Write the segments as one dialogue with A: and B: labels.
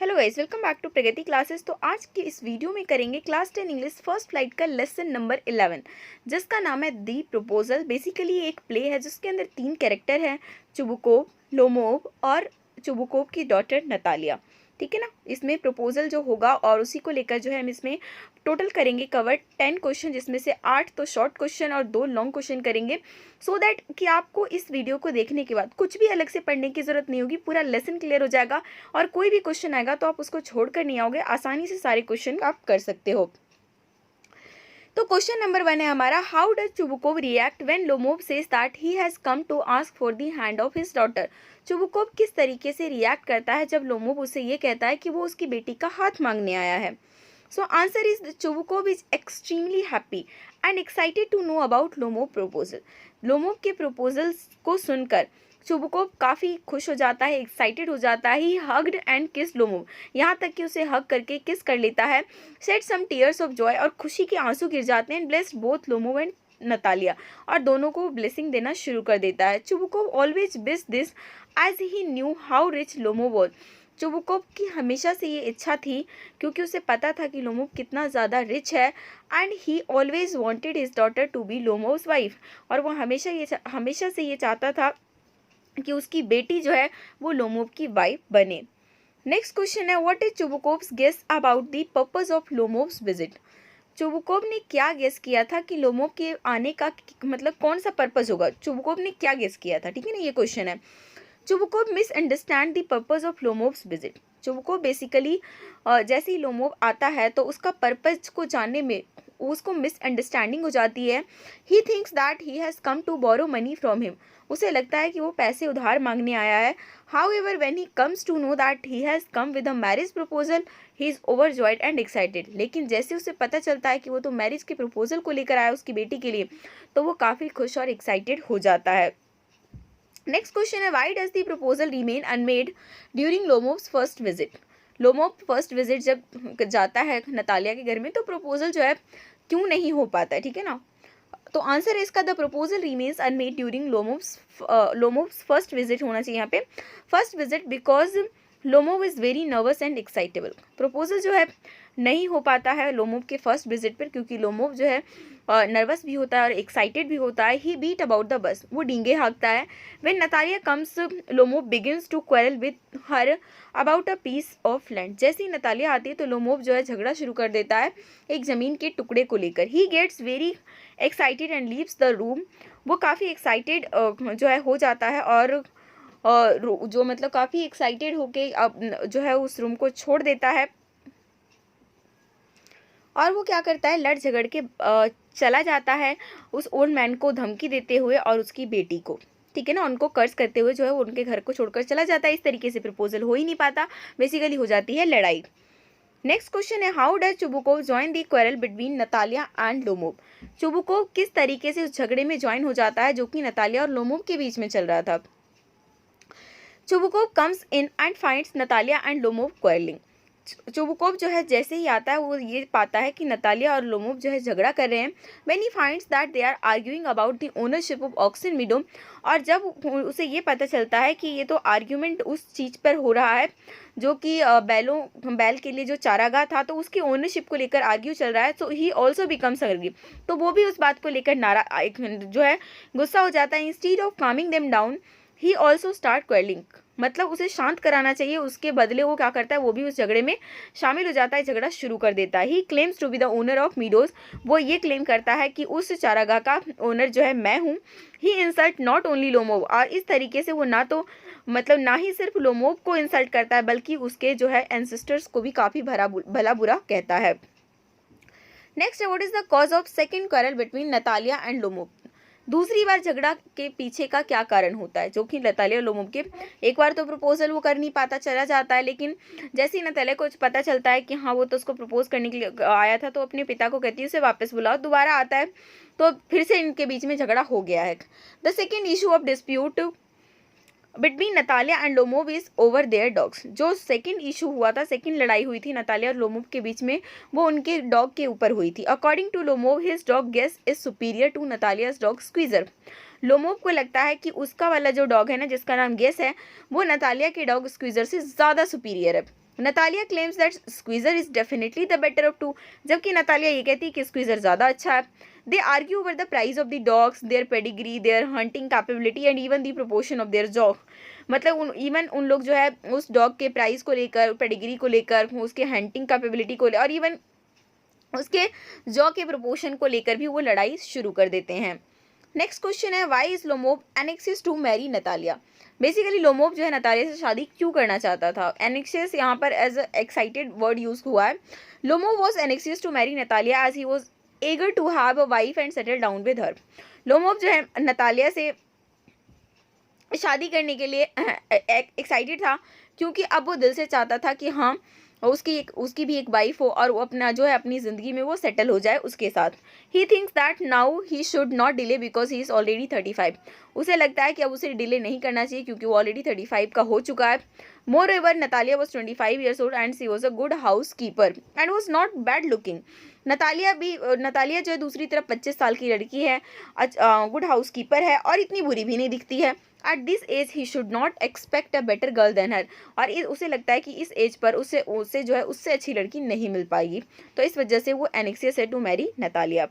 A: Hello guys, welcome back to Pragati classes. तो आज की इस वीडियो में करेंगे क्लास 10 इंग्लिश फर्स्ट फ्लाइट का लेसन नंबर 11, जिसका नाम है दी प्रपोजल। बेसिकली एक प्ले है जिसके अंदर 3 कैरेक्टर हैं, चुबुकोव, लोमोव और चुबुकोव की डॉटर नतालिया। ठीक है ना। इसमें प्रपोजल जो होगा और उसी को लेकर जो है हम इसमें टोटल करेंगे कवर 10 क्वेश्चन, जिसमें से 8 तो शॉर्ट क्वेश्चन और 2 लॉन्ग क्वेश्चन करेंगे, सो दैट कि आपको इस वीडियो को देखने के बाद कुछ भी अलग से पढ़ने की ज़रूरत नहीं होगी, पूरा लेसन क्लियर हो जाएगा और कोई भी क्वेश्चन आएगा तो आप उसको छोड़कर नहीं आओगे, आसानी से सारे क्वेश्चन आप कर सकते हो। तो क्वेश्चन नंबर 1 है हमारा, how does Chubukov react when Lomov says that he has come to ask for the hand of his daughter. Chubukov किस तरीके से रिएक्ट करता है जब लोमोव उसे ये कहता है कि वो उसकी बेटी का हाथ मांगने आया है। So answer is Chubukov is extremely happy and excited to know about Lomov proposal. Lomov के प्रपोजल्स को सुनकर चुबुकोव काफ़ी खुश हो जाता है, एक्साइटेड हो जाता है। ही हग्ड एंड किस लोमोव, यहाँ तक कि उसे हग करके किस कर लेता है। Set some tears of joy, और खुशी के आंसू गिर जाते हैं। Blessed both Lomov and Natalia, और दोनों को ब्लेसिंग देना शुरू कर देता है। Chubukov always wish this as he knew how rich Lomov was. Chubukov की हमेशा से ये इच्छा थी क्योंकि उसे पता था कि लोमोव कितना ज़्यादा रिच है, and he always wanted his daughter to be Lomov's wife, और वो हमेशा से ये चाहता था कि उसकी बेटी जो है वो लोमोव की वाइफ बने। नेक्स्ट क्वेश्चन है, what is Chubukov's guess about the purpose of Lomov's visit. Chubukov ने क्या गेस किया था कि लोमोव के आने का मतलब कौन सा पर्पस होगा। चुबुकोव ने क्या गेस किया था, ठीक है ना, ये क्वेश्चन है। Chubukov misunderstand the purpose of Lomov's visit. Chubukov basically जैसे ही लोमोव आता है तो उसका पर्पस को जानने में उसको मिसअंडरस्टैंडिंग हो जाती है। He thinks that he has come to borrow money from him, उसे लगता है कि वो पैसे उधार मांगने आया है। However when he comes to know that he has come with a marriage proposal, he is overjoyed and excited. लेकिन जैसे उसे पता चलता है कि वो तो मैरिज के प्रपोजल को लेकर आया उसकी बेटी के लिए, तो वो काफ़ी खुश और एक्साइटेड हो जाता है। नेक्स्ट क्वेश्चन है, why does the proposal remain unmade during Lomov's first visit. Lomov first visit जब जाता है नतालिया के घर में तो प्रपोजल जो है क्यों नहीं हो पाता है, ठीक है ना। तो आंसर है इसका, the proposal remains unmade during Lomov's first visit होना चाहिए यहाँ पे, first visit, because Lomov is very nervous and excitable. Proposal जो है नहीं हो पाता है लोमोव के फर्स्ट विजिट पर क्योंकि लोमोव जो है नर्वस भी होता है और एक्साइटेड भी होता है। ही बीट अबाउट द बस, वो डींगे हाँकता है। When Natalia comes Lomov begins to quarrel with her about a piece of land. जैसे ही नतालिया आती है तो लोमोव जो है झगड़ा शुरू कर देता है एक ज़मीन के टुकड़े को लेकर। He gets very excited and leaves the room, वो काफ़ी एक्साइटेड जो है हो जाता है और जो मतलब काफ़ी एक्साइटेड होके अब जो है उस रूम को छोड़ देता है। और वो क्या करता है, लड़ झगड़ के चला जाता है उस ओल्ड मैन को धमकी देते हुए और उसकी बेटी को, ठीक है ना, उनको कर्ज करते हुए जो है वो उनके घर को छोड़कर चला जाता है। इस तरीके से प्रपोजल हो ही नहीं पाता, बेसिकली हो जाती है लड़ाई। नेक्स्ट क्वेश्चन है, how does Chubukov join the quarrel between Natalia and Lomov. Chubukov किस तरीके से उस झगड़े में ज्वाइन हो जाता है जो कि नतालिया और लोमोव के बीच में चल रहा था। Chubukov comes in and finds Natalia and Lomov quarrelling. Chubukov जो है जैसे ही आता है वो ये पाता है कि नतालिया और लोमोव जो है झगड़ा कर रहे हैं। When he finds that they are arguing about the ownership of Oxen Meadow, और जब उसे ये पता चलता है कि ये तो आर्ग्यूमेंट उस चीज़ पर हो रहा है जो कि बैल के लिए जो चारागाह था तो उसकी ओनरशिप को लेकर आर्ग्यू चल रहा है, सो ही ऑल्सो बिकम्स एंग्री, तो वो भी उस बात को लेकर जो है गुस्सा हो जाता है। Instead of Kameng them down he also start quarrelling, मतलब उसे शांत कराना चाहिए, उसके बदले वो क्या करता है, वो भी उस झगड़े में शामिल हो जाता है, झगड़ा शुरू कर देता है। He claims to be the owner of meadows, वो ये क्लेम करता है कि उस चारागाह का ओनर जो है मैं हूँ। ही इंसल्ट नॉट ओनली लोमोव, और इस तरीके से वो ना ही सिर्फ लोमोव को इंसल्ट करता है बल्कि उसके जो है एंसेस्टर्स को भी काफ़ी भला बुरा कहता है। नेक्स्ट है, what is the cause of second quarrel between Natalia and Lomov. दूसरी बार झगड़ा के पीछे का क्या कारण होता है जो कि नतालिया और लोमोव के। एक बार तो प्रपोजल वो कर नहीं पाता, चला जाता है, लेकिन जैसे ही नतालिया को पता चलता है कि हाँ वो तो उसको प्रपोज करने के लिए आया था तो अपने पिता को कहती है उसे वापस बुलाओ। दोबारा आता है तो फिर से इनके बीच में झगड़ा हो गया है। The second issue of dispute between Natalia and Lomov is over their dogs. जो सेकंड इशू हुआ था, सेकंड लड़ाई हुई थी नतालिया और लोमोव के बीच में, वो उनके डॉग के ऊपर हुई थी। According to Lomov his dog guess is superior to Natalia's dog Squeezer. Lomov को लगता है कि उसका वाला जो डॉग है ना जिसका नाम गेस है वो नतालिया के डॉग स्क्वीजर से ज़्यादा सुपीरियर है। Natalia claims that Squeezer is definitely the better of two, जबकि नतालिया ये कहती है कि स्क्वीजर ज़्यादा अच्छा है। They argue over the price of the dogs, their pedigree, their hunting capability and even the proportion of their jaw. मतलब उन लोग जो है उस डॉग के प्राइस को लेकर, पेडिग्री को लेकर, उसके हंटिंग कैपेबिलिटी को और इवन उसके जॉ के प्रोपोर्शन को लेकर भी वो लड़ाई शुरू कर देते हैं। नेक्स्ट क्वेश्चन है, why is Lomov anxious to marry Natalia. Basically Lomov जो है नतालिया से शादी क्यों करना चाहता था। एनेक्सियस यहाँ पर एज एक्साइटेड वर्ड यूज हुआ है। Lomov was anxious to marry Natalia as he was eager to have a wife and settle down with her. Lomov जो है नतालिया से शादी करने के लिए एक्साइटेड था, क्योंकि अब वो दिल से चाहता था कि हाँ उसकी भी एक वाइफ हो और वो अपना जो है अपनी ज़िंदगी में वो सेटल हो जाए उसके साथ। ही thinks that now he should not delay because he is already 35। उसे लगता है कि अब उसे डिले नहीं करना चाहिए क्योंकि वो ऑलरेडी 35 का हो चुका है। Moreover Natalia was 25 years old and she was a good housekeeper and was not bad looking. Natalia जो है दूसरी तरफ 25 साल की लड़की है, गुड हाउस कीपर है और इतनी बुरी भी नहीं दिखती है। At this as he should not expect a better girl than her, और उसे लगता है कि इस एज पर उसे जो है उससे अच्छी लड़की नहीं मिल पाएगी, तो इस वजह से वो एनेक्सियस है टू मैरी नतालिया।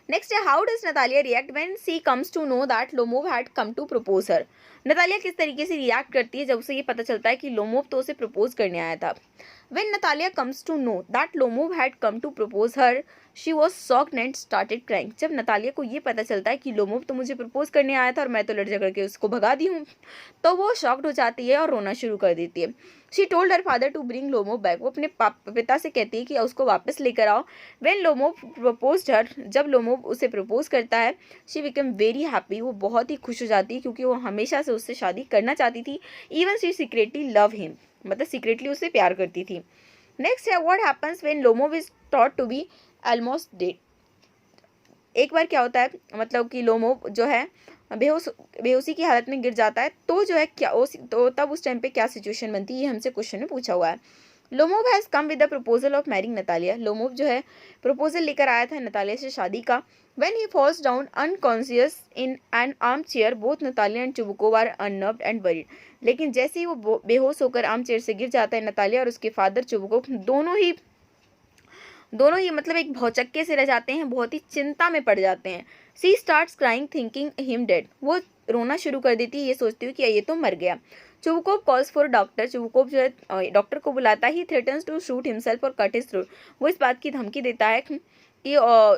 A: नेक्स्ट है, how does Natalia react when she comes to know that Lomov had come to propose her. Natalia किस तरीके से रिएक्ट करती है जब उसे ये पता चलता है कि लोमोव तो उसे प्रपोज करने आया था। When Natalia comes to know that Lomov had come to propose her, she was shocked and started crying. जब नतालिया को ये पता चलता है कि लोमोव तो मुझे प्रपोज करने आया था और मैं तो लड़ झगड़ के उसको भगा दी हूँ, तो वो शॉक्ड हो जाती है और रोना शुरू कर देती है। She told her father to bring Lomov back. वो अपने पिता से कहती है कि उसको वापस लेकर आओ। When Lomov proposed her, जब लोमोव उसे प्रपोज करता है, she became very happy. वो बहुत ही खुश हो जाती है क्योंकि वो हमेशा से उससे शादी करना चाहती थी। Even she secretly loved him. मतलब सीक्रेटली उससे प्यार करती थी। नेक्स्ट है, what happens when Lomov is thought to be almost dead. एक बार क्या होता है, मतलब कि लोमोव जो है बेहोशी की हालत में गिर जाता है, तो जो है क्या तो तब उस टाइम पे क्या सिचुएशन बनती है, ये हमसे क्वेश्चन में पूछा हुआ है। Lomov has come with the proposal of marrying Natalia. Lomov जो है प्रपोजल लेकर आया था नतालिया से शादी का। When he falls down unconscious in an armchair, both Natalia and Chubukov are unnerved and worried. लेकिन जैसे ही वो बेहोश होकर आर्म चेयर से गिर जाता है, नतालिया और उसके फादर चुबुकोव दोनों ही मतलब एक भौचक्के से रह जाते हैं, बहुत ही चिंता में पड़ जाते हैं। She starts crying thinking him dead. वो रोना शुरू कर देती है, ये सोचती हूँ कि ये तो मर गया। Chubukov calls for doctor. Chubukov जो है डॉक्टर को बुलाता है। ही थ्रेटन्स टू शूट हिमसेल्फ और कट हिज थ्रोट। वो इस बात की धमकी देता है कि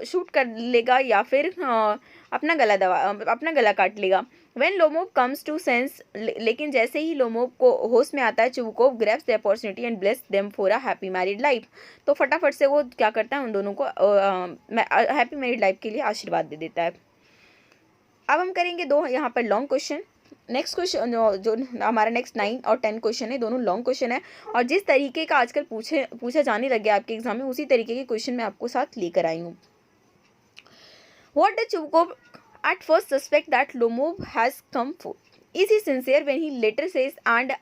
A: शूट कर लेगा या फिर अपना गला काट लेगा। When Lomov comes to sense, लेकिन जैसे ही लोमोव को होश में आता है, Chubukov grabs the opportunity and bless them for a happy married life. तो फटाफट से वो क्या करता है, उन दोनों को हैप्पी मैरिड लाइफ के लिए आशीर्वाद दे देता है। अब हम करेंगे दो यहाँ पर लॉन्ग क्वेश्चन। नेक्स्ट क्वेश्चन जो हमारा नेक्स्ट 9 और 10 क्वेश्चन है, दोनों लॉन्ग क्वेश्चन है, और जिस तरीके का आजकल पूछा जाने लग गया आपके एग्जाम में, उसी तरीके के क्वेश्चन मैं आपको साथ लेकर आई हूँ। What does Chubukov at first suspect that Lomov has come for? Is he sincere when he later says, and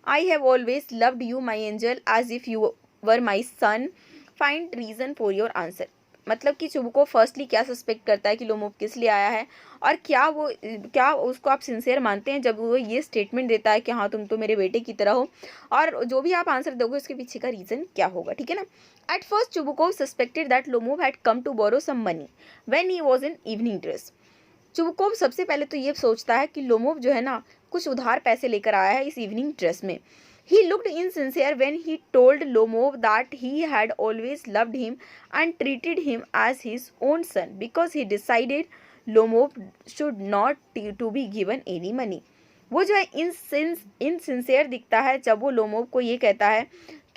A: I have always loved you, my angel, as if you were my son? Find reason for your answer. मतलब कि Chubukov firstly क्या suspect करता है कि Lomov किस लिए आया है, और क्या उसको आप सिंसियर मानते हैं जब वो ये स्टेटमेंट देता है कि हाँ तुम तो मेरे बेटे की तरह हो, और जो भी आप आंसर दोगे उसके पीछे का रीज़न क्या होगा, ठीक है ना। At first Chubukov suspected that Lomov had come to borrow some money when he was in evening dress. Chubukov सबसे पहले तो ये सोचता है कि लोमोव जो है ना कुछ उधार पैसे लेकर आया है इस इवनिंग ड्रेस में। He looked insincere when he told Lomov that he had always loved him and treated him as his own son because he decided Lomov should not to be given any money. वो जो है insincere दिखता है जब वो Lomov को ये कहता है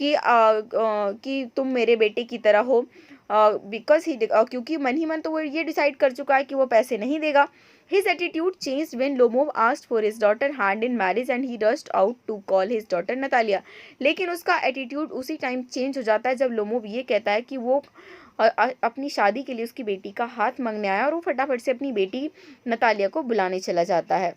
A: कि तुम मेरे बेटे की तरह हो, बिकॉज क्योंकि मन ही मन तो वो ये डिसाइड कर चुका है कि वो पैसे नहीं देगा। His attitude changed when Lomov asked for his daughter hand in marriage and he rushed out to call his daughter Natalia. लेकिन उसका एटीट्यूड उसी टाइम चेंज हो जाता है जब लोमोव ये कहता है कि वो अपनी शादी के लिए उसकी बेटी का हाथ मांगने आया, और वो फटाफट से अपनी बेटी नतालिया को बुलाने चला जाता है।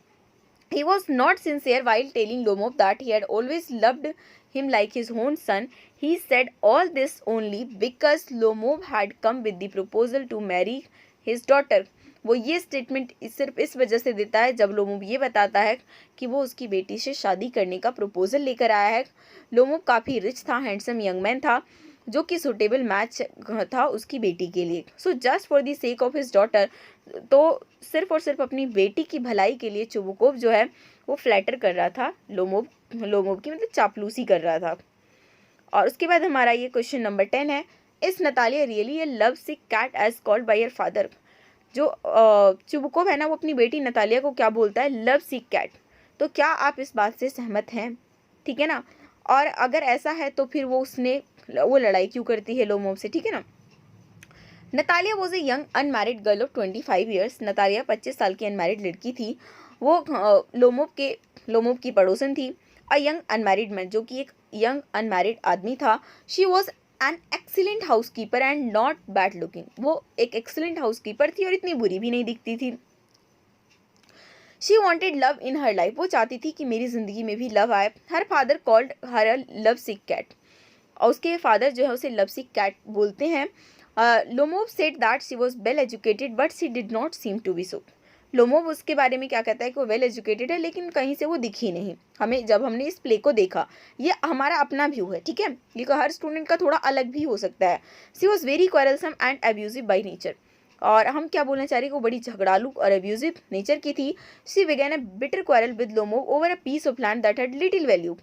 A: He was not sincere while telling Lomov that he had always loved him like his own son. He said all this only because Lomov had come with the proposal to marry his daughter. वो ये statement सिर्फ इस वजह से देता है जब Lomov ये बताता है कि वो उसकी बेटी से शादी करने का प्रपोजल लेकर आया है। लोमोव काफ़ी रिच था, हैंडसम यंग मैन था जो कि सुटेबल मैच था उसकी बेटी के लिए। So just for the sake of his daughter, तो सिर्फ और सिर्फ अपनी बेटी की भलाई के लिए चुबुकोव जो है वो फ्लैटर कर रहा था लोमोव की, मतलब चापलूसी कर रहा था। और उसके बाद हमारा ये क्वेश्चन नंबर 10 है, is Natalia really a love sick cat as called by her father. जो चुबुकोव है ना, वो अपनी बेटी नतालिया को क्या बोलता है, लव सिक कैट। तो क्या आप इस बात से सहमत हैं? ठीक है ना। और अगर ऐसा है तो फिर वो लड़ाई क्यों करती है लोमोव से, ठीक है ना। Natalia was a young unmarried girl of 25 years. Natalia 25 साल की अनमैरिड लड़की थी। वो लोमोव की पड़ोसन थी। अ यंग अनमैरिड मैन, जो कि एक यंग अनमैरिड आदमी था। She was an excellent house keeper and not bad looking. वो एक एक्सीलेंट हाउस कीपर थी और इतनी बुरी भी नहीं दिखती थी। She wanted love in her life. वो चाहती थी कि मेरी जिंदगी में भी लव आए। Her father called her a love sick cat. और उसके फादर जो है उसे लव सिक कैट बोलते हैं। Lomov said that she was well educated but she did not seem to be so. Lomov उसके बारे में क्या कहता है कि वो वेल एजुकेटेड है लेकिन कहीं से वो दिखी नहीं हमें जब हमने इस प्ले को देखा। ये हमारा अपना व्यू है, ठीक है, ये हर स्टूडेंट का थोड़ा अलग भी हो सकता है। She was very quarrelsome and abusive by nature. और हम क्या बोलना चाह रहे हैं कि वो बड़ी झगड़ालू और अब्यूजिव नेचर की थी। She began a bitter quarrel with Lomov over a piece of land that had little value.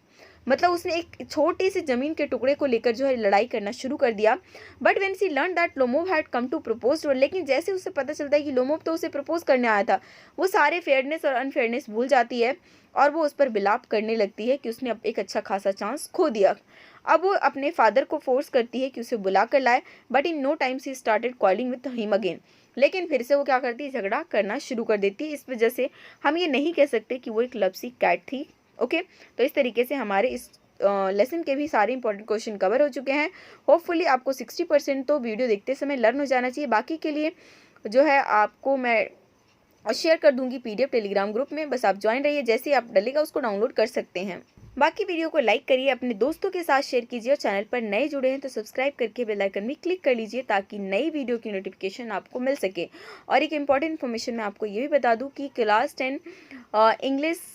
A: मतलब उसने एक छोटी सी जमीन के टुकड़े को लेकर जो है लड़ाई करना शुरू कर दिया। But when she learn that Lomov had come to propose, लेकिन जैसे उसे पता चलता है कि लोमोव तो उसे प्रपोज करने आया था, वो सारे फेयरनेस और अनफेयरनेस भूल जाती है और वो उस पर बिलाप करने लगती है कि उसने अब एक अच्छा खासा चांस खो दिया। अब वो अपने फादर को फोर्स करती है कि उसे बुला कर लाए। But in no time she started quarrelling with him again. लेकिन फिर से वो क्या करती है, झगड़ा करना शुरू कर देती है। इस वजह से हम ये नहीं कह सकते कि वो एक लवसी कैट थी। ओके, तो इस तरीके से हमारे इस लेसन के भी सारे इंपॉर्टेंट क्वेश्चन कवर हो चुके हैं। होपफुली आपको 60% तो वीडियो देखते समय लर्न हो जाना चाहिए। बाकी के लिए जो है आपको मैं शेयर कर दूंगी PDF टेलीग्राम ग्रुप में, बस आप ज्वाइन रहिए। जैसे ही आप डलेगा उसको डाउनलोड कर सकते हैं। बाकी वीडियो को लाइक करिए, अपने दोस्तों के साथ शेयर कीजिए और चैनल पर नए जुड़े हैं तो सब्सक्राइब करके बेल आइकन भी क्लिक कर लीजिए ताकि नई वीडियो की नोटिफिकेशन आपको मिल सके। और एक इम्पॉर्टेंट इन्फॉर्मेशन मैं आपको ये भी बता दूं कि class 10 English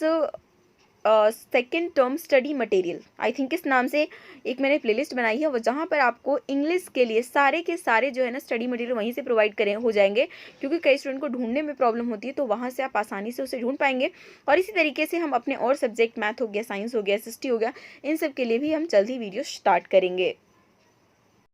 A: second term study material, I think इस नाम से एक मैंने प्लेलिस्ट बनाई है, वो जहाँ पर आपको इंग्लिश के लिए सारे के सारे जो है ना स्टडी मटेरियल वहीं से प्रोवाइड हो जाएंगे। क्योंकि कई स्टूडेंट को ढूंढने में प्रॉब्लम होती है तो वहाँ से आप आसानी से उसे ढूंढ पाएंगे। और इसी तरीके से हम अपने और सब्जेक्ट, मैथ हो गया, साइंस हो गया, SST हो गया, इन सब के लिए भी हम जल्द ही वीडियो स्टार्ट करेंगे।